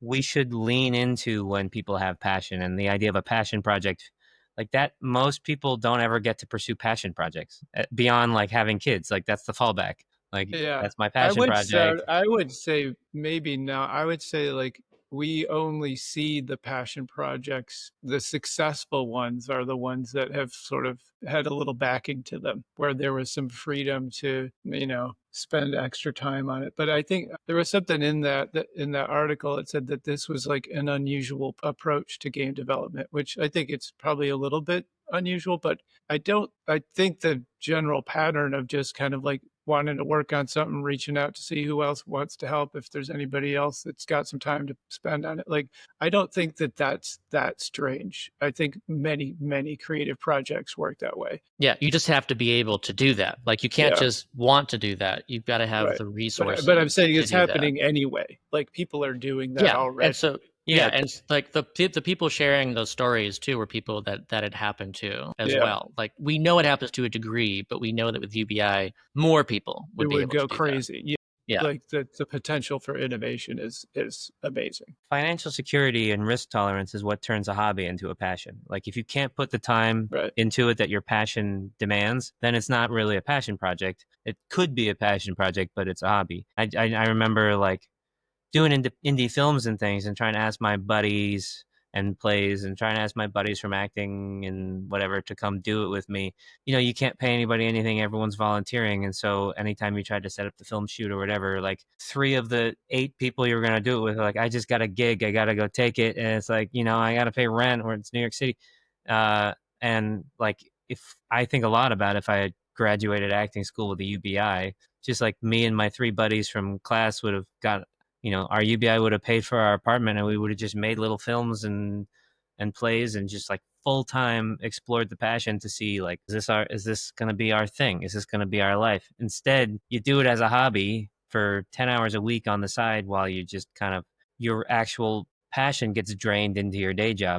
we should lean into when people have passion, and the idea of a passion project like that. Most people don't ever get to pursue passion projects beyond like having kids. Like that's the fallback. Like Yeah, that's my passion project. I would say maybe now. I would say like we only see the passion projects. The successful ones are the ones that have sort of had a little backing to them, where there was some freedom to, spend extra time on it. But I think there was something in that in that article. It said that this was like an unusual approach to game development, which I think it's probably a little bit unusual, but I think the general pattern of just kind of like wanting to work on something, reaching out to see who else wants to help, if there's anybody else that's got some time to spend on it. Like, I don't think that that's that strange. I think many creative projects work that way. Yeah, you just have to be able to do that. Like, you can't Yeah, just want to do that. You've got to have right. the But I'm resources saying to it's do that. happening anyway. Like people are doing that Yeah, and already. so yeah, Yeah, and like the people sharing those stories too were people that had happened to as Yeah, well. Like, we know it happens to a degree, but we know that with UBI, more people it would be would able to go do that. crazy. Yeah, Yeah. like the potential for innovation is amazing. financial security and risk tolerance is what turns a hobby into a passion. Like if you can't put the time Right. into it that your passion demands, then it's not really a passion project. It could be a passion project, but it's a hobby. I remember like doing indie films and things and trying to ask my buddies and plays and trying to ask my buddies from acting and whatever to come do it with me. You can't pay anybody anything. Everyone's volunteering. And so anytime you tried to set up the film shoot or whatever, like 3 of the 8 people you were going to do it with are like, I just got a gig. I got to go take it. And it's like, I got to pay rent or it's New York City. And like, if I think a lot about if I had graduated acting school with a UBI, just like me and my 3 buddies from class would have got our UBI would have paid for our apartment and we would have just made little films and plays and just like full time explored the passion to see like is this going to be our thing? Is this going to be our life? Instead, you do it as a hobby for 10 hours a week on the side while you just kind of your actual passion gets drained into your day job.